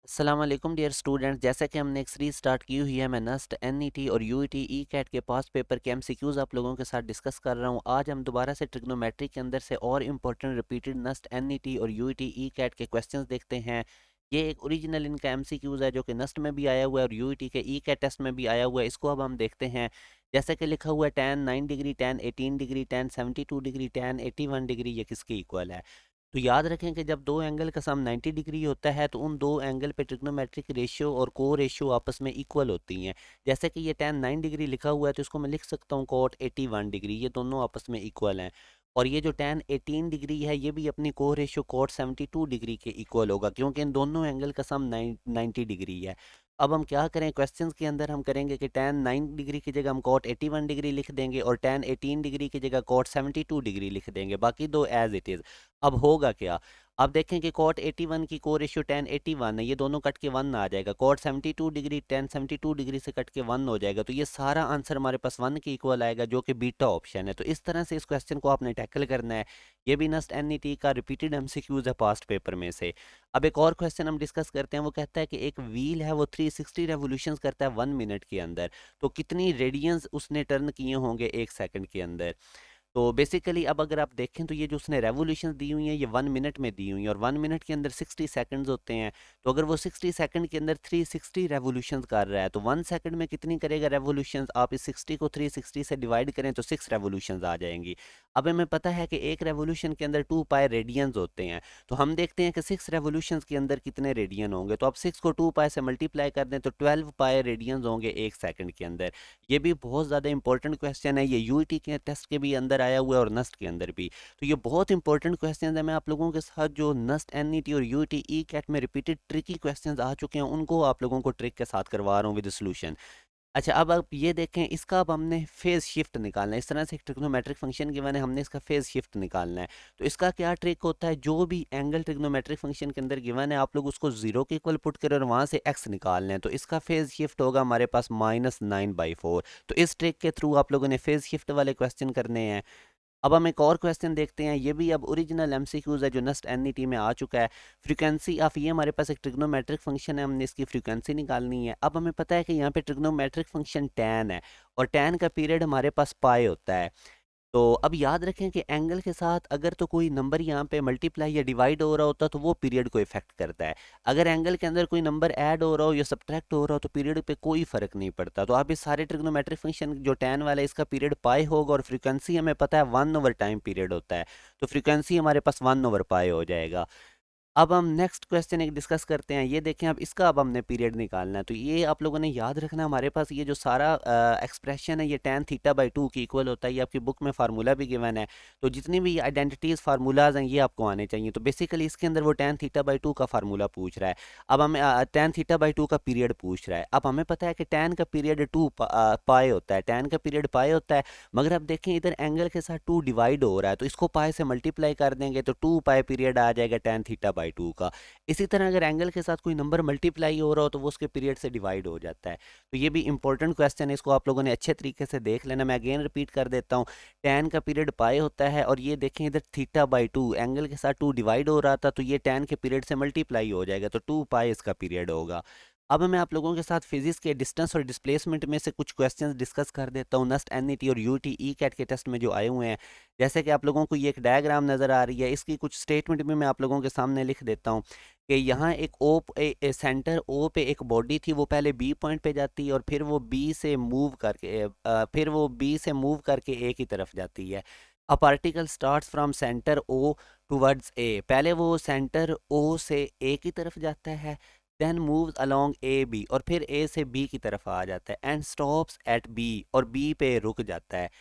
अस्सलाम वालेकुम dear students. जैसा कि हमने एक सीरीज स्टार्ट की हुई है, मैं नस्ट एनईटी और यूईटी ई कैट के पास्ट पेपर के एमसीक्यूज़ आप लोगों के साथ डिस्कस कर रहा हूं। आज हम दोबारा से ट्रिग्नोमेट्री के अंदर से और इम्पोर्टेंट रिपीटेड नस्ट एनईटी और यूईटी ई कैट के क्वेश्चंस देखते हैं। ये एक ओरिजिनल इनका एमसीक्यूज़ है जो कि नस्ट में भी आया हुआ है और यूईटी के ई कैट टेस्ट में भी आया हुआ है। इसको अब हम देखते हैं। जैसे कि लिखा हुआ है tan 9 degree, tan 18 degree, tan 72 degree, tan 81 degree, ये किसके इक्वल है। तो याद रखें कि जब दो एंगल का सम 90 डिग्री होता है तो उन दो एंगल पे ट्रिग्नोमेट्रिक रेशियो और को रेशियो आपस में इक्वल होती हैं। जैसे कि ये tan 9 डिग्री लिखा हुआ है तो इसको मैं लिख सकता हूँ cot 81 डिग्री, ये दोनों आपस में इक्वल हैं। और ये जो tan 18 डिग्री है ये भी अपनी को रेशियो cot 72 डिग्री के इक्वल होगा, क्योंकि इन दोनों एंगल का सम 90 डिग्री है। अब हम क्या करें, क्वेश्चंस के अंदर हम करेंगे कि tan 9 डिग्री की जगह हम cot 81 डिग्री लिख देंगे और tan 18 डिग्री की जगह cot 72 डिग्री लिख देंगे, बाकी दो एज इट इज़। अब होगा क्या, अब देखें कि cot 81 की को रेशियो tan 81 है, ये दोनों कट के 1 आ जाएगा। cot 72 डिग्री tan 72 डिग्री से कट के 1 हो जाएगा, तो ये सारा आंसर हमारे पास 1 के इक्वल आएगा, जो कि बीटा ऑप्शन है। तो इस तरह से इस क्वेश्चन को आपने टैकल करना है। ये भी नस्ट एनईटी का रिपीटेड एमसीक्यूज है पास्ट पेपर में से। अब एक और क्वेश्चन हम डिस्कस करते हैं। वो कहता है कि एक व्हील है, वो 360 रेवोल्यूशंस करता है 1 मिनट के अंदर, तो कितनी रेडियंस उसने टर्न किए होंगे 1 सेकंड के अंदर। तो बेसिकली अब अगर आप देखें तो ये जो उसने रेवोल्यूशन दी हुई हैं ये 1 मिनट में दी हुई हैं और 1 मिनट के अंदर 60 सेकंड्स होते हैं। तो अगर वो 60 सेकंड के अंदर 360 रेवोल्यूशंस कर रहा है तो 1 सेकंड में कितनी करेगा रेवोल्यूशंस। आप इस 60 को 360 से डिवाइड करें तो 6 रेवोल्यूशंस आ जाएंगी। अब हमें पता है कि एक रेवोल्यूशन के अंदर 2 पाई रेडियंस होते हैं, तो हम देखते हैं कि 6 रेवोल्यूशंस के अंदर कितने रेडियन होंगे। तो आप 6 को 2 पाई से मल्टीप्लाई कर दें तो 12 पाई रेडियंस होंगे 1 सेकंड के अंदर। ये भी बहुत ज़्यादा इंपॉर्टेंट क्वेश्चन है, ये यूईटी के टेस्ट के भी अंदर आया हुआ है और नस्ट के अंदर भी। तो ये बहुत इंपॉर्टेंट क्वेश्चन है। मैं आप लोगों के साथ जो नस्ट एनईटी और यूईटी ई कैट में रिपीटेड ट्रिकी क्वेश्चन आ चुके हैं उनको आप लोगों को ट्रिक के साथ करवा रहा हूँ विद सोल्यूशन। अच्छा, अब आप ये देखें, इसका अब हमने फेज शिफ्ट निकालना है। इस तरह से एक ट्रिग्नोमेट्रिक फंक्शन गिवन है, हमने इसका फेज शिफ्ट निकालना है। तो इसका क्या ट्रिक होता है, जो भी एंगल ट्रिग्नोमेट्रिक फंक्शन के अंदर गिवन है आप लोग उसको जीरो के इक्वल पुट करें और वहां से एक्स निकालना है। तो इसका फेज शिफ्ट होगा हमारे पास -9/4। तो इस ट्रिक के थ्रू आप लोगों ने फेज शिफ्ट वाले क्वेश्चन करने हैं। अब हम एक और क्वेश्चन देखते हैं। ये भी अब ओरिजिनल एमसीक्यूज है जो नस्ट एनईटी में आ चुका है। फ्रीक्वेंसी ऑफ, ये हमारे पास एक ट्रिग्नोमेट्रिक फंक्शन है, हमने इसकी फ्रीक्वेंसी निकालनी है। अब हमें पता है कि यहाँ पे ट्रिग्नोमेट्रिक फंक्शन टैन है और टैन का पीरियड हमारे पास पाई होता है। तो अब याद रखें कि एंगल के साथ अगर तो कोई नंबर यहाँ पे मल्टीप्लाई या डिवाइड हो रहा होता तो वो पीरियड को इफेक्ट करता है। अगर एंगल के अंदर कोई नंबर ऐड हो रहा हो या सब्ट्रैक्ट हो रहा हो तो पीरियड पे कोई फर्क नहीं पड़ता। तो आप इस सारे ट्रिग्नोमेट्रिक फंक्शन जो tan वाला है इसका पीरियड पाई होगा और फ्रीक्वेंसी हमें पता है 1/टाइम पीरियड होता है, तो फ्रीक्वेंसी हमारे पास 1/पाई हो जाएगा। अब हम नेक्स्ट क्वेश्चन एक डिस्कस करते हैं। ये देखें, अब इसका अब हमने पीरियड निकालना है। तो ये आप लोगों ने याद रखना, हमारे पास ये जो सारा एक्सप्रेशन है ये tan θ/2 की इक्वल होता है। ये आपकी बुक में फार्मूला भी गिवन है। तो जितनी भी आइडेंटिटीज फार्मूलाज हैं ये आपको आने चाहिए। तो बेसिकली इसके अंदर वो tan θ/2 का फार्मूला पूछ रहा है। अब हमें tan θ/2 का पीरियड पूछ रहा है। अब हमें पता है कि tan का पीरियड 2 पाई होता है, tan का पीरियड पाई होता है। मगर अब देखें इधर एंगल के साथ 2 डिवाइड हो रहा है, तो इसको पाई से मल्टीप्लाई कर देंगे तो 2 पाई पीरियड आ जाएगा tan θ/2 का। इसी तरह अगर एंगल के साथ कोई नंबर मल्टीप्लाई हो रहा हो तो वो उसके पीरियड से डिवाइड हो जाता है। तो ये भी इंपॉर्टेंट क्वेश्चन है, इसको आप लोगों ने अच्छे तरीके से देख लेना। मैं अगेन रिपीट कर देता हूँ। tan का पीरियड पाई होता है और ये देखें इधर θ/2 एंगल के साथ 2 डिवाइड हो रहा था, तो ये tan के पीरियड से मल्टीप्लाई हो जाएगा, तो 2 पाई इसका पीरियड होगा। अब मैं आप लोगों के साथ फिजिक्स के डिस्टेंस और डिस्प्लेसमेंट में से कुछ क्वेश्चंस डिस्कस कर देता हूँ, नस्ट एनईटी और यूटी ई कैट के टेस्ट में जो आए हुए हैं। जैसे कि आप लोगों को ये एक डायग्राम नज़र आ रही है, इसकी कुछ स्टेटमेंट भी मैं आप लोगों के सामने लिख देता हूँ कि यहाँ एक सेंटर ओ पे एक बॉडी थी, वो पहले बी पॉइंट पे जाती है और फिर वो बी से मूव करके ए की तरफ जाती है। A particle starts from centre O towards A, पहले वो सेंटर ओ से ए की तरफ जाता है, then moves along A B और फिर ए से बी की तरफ आ जाता है एंड स्टॉप्स एट बी और बी पे रुक जाता है।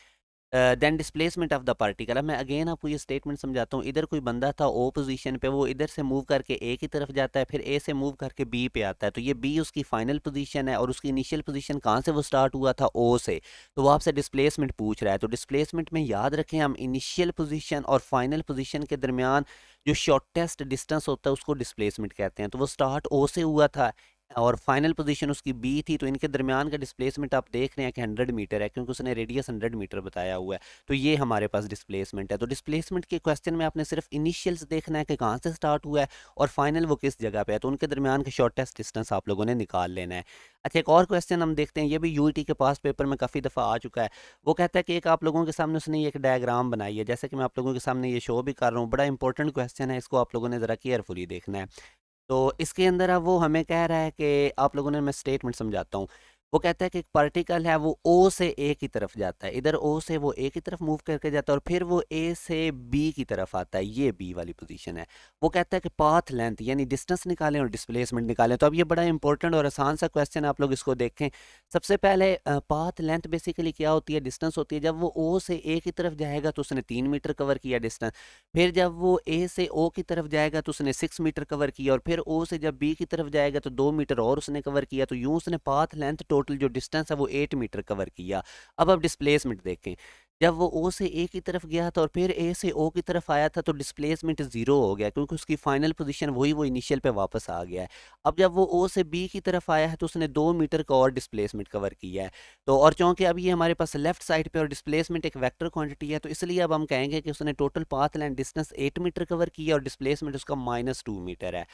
Then displacement of the particle. अब मैं अगेन आपको ये स्टेटमेंट समझाता हूँ। इधर कोई बंदा था ओ पोजीशन पे, वो इधर से मूव करके ए की तरफ जाता है, फिर ए से मूव करके बी पे आता है, तो ये बी उसकी फाइनल पोजीशन है और उसकी इनिशियल पोजीशन कहाँ से वो स्टार्ट हुआ था, ओ से। तो वो आपसे डिस्प्लेसमेंट पूछ रहा है। तो डिस्प्लेसमेंट में याद रखें हम इनिशियल पोजीशन और फाइनल पोजीशन के दरमियान जो शॉर्टेस्ट डिस्टेंस होता है उसको डिस्प्लेसमेंट कहते हैं। तो वो स्टार्ट ओ से हुआ था, और फाइनल पोजीशन उसकी बी थी, तो इनके दरमियान का डिस्प्लेसमेंट आप देख रहे हैं कि 100 मीटर है, क्योंकि उसने रेडियस 100 मीटर बताया हुआ है। तो ये हमारे पास डिस्प्लेसमेंट है। तो डिस्प्लेसमेंट के क्वेश्चन में आपने सिर्फ इनिशियल्स देखना है कि कहाँ से स्टार्ट हुआ है और फाइनल वो किस जगह पे है, तो उनके दरमियान का शॉर्टेस्ट डिस्टेंस आप लोगों ने निकाल लेना है। अच्छा, एक और क्वेश्चन हम देखते हैं, ये भी यूईटी के पास पेपर में काफ़ी दफ़ा आ चुका है। वो कहता है कि एक आप लोगों के सामने उसने एक डायग्राम बनाई है, जैसे कि मैं आप लोगों के सामने ये शो भी कर रहा हूँ। बड़ा इंपॉर्टेंट क्वेश्चन है, इसको आप लोगों ने ज़रा केयरफुली देखना है। तो इसके अंदर अब वो हमें कह रहा है कि आप लोगों ने, मैं स्टेटमेंट समझाता हूँ। वो कहता है कि एक पार्टिकल है वो ओ से ए की तरफ जाता है, इधर ओ से वो ए की तरफ मूव करके जाता है और फिर वो ए से बी की तरफ आता है, ये बी वाली पोजीशन है। वो कहता है कि पाथ लेंथ यानी डिस्टेंस निकालें और डिस्प्लेसमेंट निकालें। तो अब ये बड़ा इंपॉर्टेंट और आसान सा क्वेश्चन है, आप लोग इसको देखें। सबसे पहले पाथ लेंथ बेसिकली क्या होती है, डिस्टेंस होती है। जब वो ओ से ए की तरफ जाएगा तो उसने 3 मीटर कवर किया डिस्टेंस। फिर जब वो ए से ओ की तरफ जाएगा तो उसने 6 मीटर कवर किया, और फिर ओ से जब बी की तरफ जाएगा तो 2 मीटर और उसने कवर किया। तो यूं उसने पाथ लेंथ टोटल जो डिस्टेंस है वो 8 मीटर कवर किया। अब डिस्प्लेसमेंट देखें। जब वो ओ से ए की तरफ गया था और फिर ए से ओ की तरफ आया था तो डिस्प्लेसमेंट जीरो हो गया, क्योंकि उसकी फाइनल पोजीशन वही वो इनिशियल पे वापस आ गया है। अब जब वो ओ से बी की तरफ आया है तो उसने 2 मीटर का और डिस्प्लेसमेंट कवर किया है। तो और चूंकि अब ये हमारे पास लेफ्ट साइड पे और डिस्प्लेसमेंट एक वेक्टर क्वांटिटी है, तो इसलिए अब हम कहेंगे कि उसने total path length distance 8 metre cover किया और डिस्प्लेसमेंट उसका -2 मीटर है।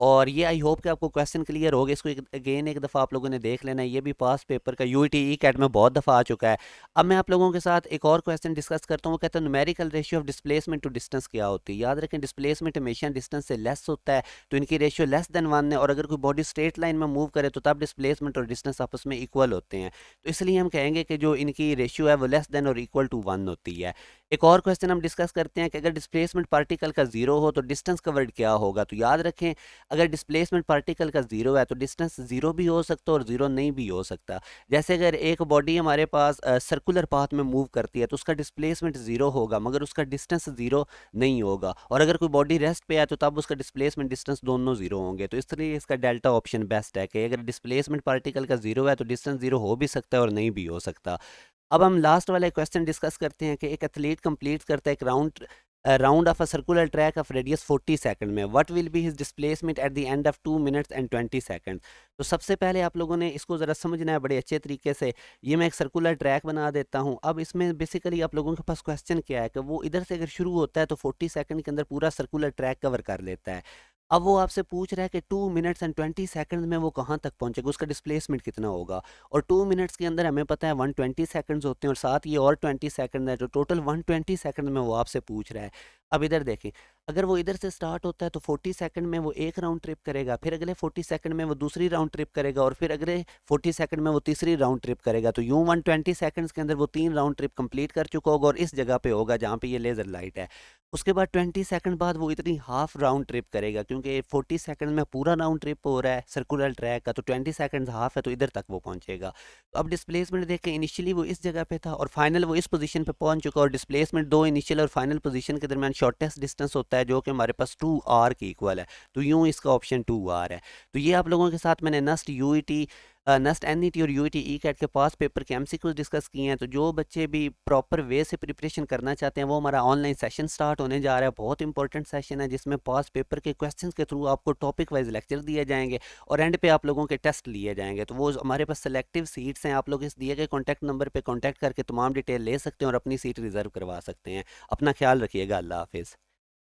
और ये आई होप कि आपको क्वेश्चन क्लियर हो गया। इसको अगेन एक दफ़ा आप लोगों ने देख लेना है, ये भी पास पेपर का यूईटी ई कैट में बहुत दफ़ा आ चुका है। अब मैं आप लोगों के साथ एक और क्वेश्चन डिस्कस करता हूँ। वो कहता है numerical ratio of displacement to distance क्या होती है। याद रखें, डिस्प्लेसमेंट हमेशा डिस्टेंस से लेस होता है, तो इनकी रेशियो लेस देन 1 है। और अगर कोई बॉडी स्ट्रेट लाइन में मूव करे तो तब डिस्प्लेसमेंट और डिस्टेंस आपस में इक्वल होते हैं। तो इसलिए हम कहेंगे कि जो इनकी रेशियो है वो लेस देन और इक्वल टू 1 होती है। एक और क्वेश्चन हम डिस्कस करते हैं कि अगर डिस्प्लेसमेंट पार्टिकल का जीरो हो तो डिस्टेंस कवर्ड क्या होगा। तो याद रखें, अगर डिस्प्लेसमेंट पार्टिकल का जीरो है तो डिस्टेंस जीरो भी हो सकता है और जीरो नहीं भी हो सकता। जैसे अगर एक बॉडी हमारे पास सर्कुलर पाथ में मूव करती है तो उसका डिस्प्लेसमेंट जीरो होगा मगर उसका डिस्टेंस जीरो नहीं होगा। और अगर कोई बॉडी रेस्ट पे है तो तब उसका डिस्प्लेसमेंट डिस्टेंस दोनों जीरो होंगे। तो इसलिए इसका डेल्टा ऑप्शन बेस्ट है कि अगर डिस्प्लेसमेंट पार्टिकल का जीरो है तो डिस्टेंस जीरो हो भी सकता है और नहीं भी हो सकता। अब हम लास्ट वाला क्वेश्चन डिस्कस करते हैं कि एक एथलीट कंप्लीट करता है एक round of a circular track of radius 40 second में, what will be his displacement at the end of 2 minutes and 20 second. तो सबसे पहले आप लोगों ने इसको ज़रा समझना है बड़े अच्छे तरीके से। ये मैं एक सर्कुलर ट्रैक बना देता हूँ। अब इसमें बेसिकली आप लोगों के पास क्वेश्चन क्या है कि वो इधर से अगर शुरू होता है तो 40 सेकंड के अंदर पूरा सर्कुलर ट्रैक कवर कर लेता है। अब वो आपसे पूछ रहा है कि 2 मिनट्स एंड 20 सेकंड में वो कहाँ तक पहुंचेगा, उसका डिस्प्लेसमेंट कितना होगा। और 2 मिनट्स के अंदर हमें पता है 120 सेकंड्स होते हैं और साथ ये और 20 सेकंड है, तो टोटल 120 सेकंड में वो आपसे पूछ रहा है। अब इधर देखें, अगर वो इधर से स्टार्ट होता है तो 40 सेकंड में वो एक राउंड ट्रिप करेगा, फिर अगले 40 सेकंड में वो दूसरी राउंड ट्रिप करेगा और फिर अगले 40 सेकंड में वो तीसरी राउंड ट्रिप करेगा। तो यूं 120 सेकंड्स के अंदर वो 3 राउंड ट्रिप कंप्लीट कर चुका होगा और इस जगह पे होगा जहाँ पे ये लेज़र लाइट है। उसके बाद 20 सेकंड बाद वो इतनी हाफ राउंड ट्रिप करेगा, क्योंकि 40 सेकंड में पूरा राउंड ट्रिप हो रहा है सर्कुलर ट्रैक का, तो 20 सेकंड हाफ है तो इधर तक वो पहुंचेगा। तो अब डिस्प्लेसमेंट देख के इनिशियली वो इस जगह पे था और फाइनल वो इस पोजीशन पे पहुंच चुका। और डिस्प्लेसमेंट दो इनिशियल और फाइनल पोजीशन के दरमियान शॉर्टेस्ट डिस्टेंस होता है जो कि हमारे पास 2r के इक्वल है। तो यूं इसका ऑप्शन 2r है। तो ये आप लोगों के साथ मैंने नस्ट यूईटी नस्ट एनईटी और यूईटी ई कैट के पास पेपर के एमसीक्यूज डिस्कस किए हैं। तो जो बच्चे भी प्रॉपर वे से प्रिपरेशन करना चाहते हैं वो हमारा ऑनलाइन सेशन स्टार्ट होने जा रहा है। बहुत इंपॉर्टेंट सेशन है जिसमें पास पेपर के क्वेश्चंस के थ्रू आपको टॉपिक वाइज लेक्चर दिए जाएंगे और एंड पे आप लोगों के टेस्ट लिए जाएंगे। तो वो हमारे पास सेलेक्टिव सीट्स हैं, आप लोग इस दिए गए कॉन्टैक्ट नंबर पर कॉन्टैक्ट करके तमाम डिटेल ले सकते हैं और अपनी सीट रिजर्व करवा सकते हैं। अपना ख्याल रखिएगा। अल्लाह हाफिज़।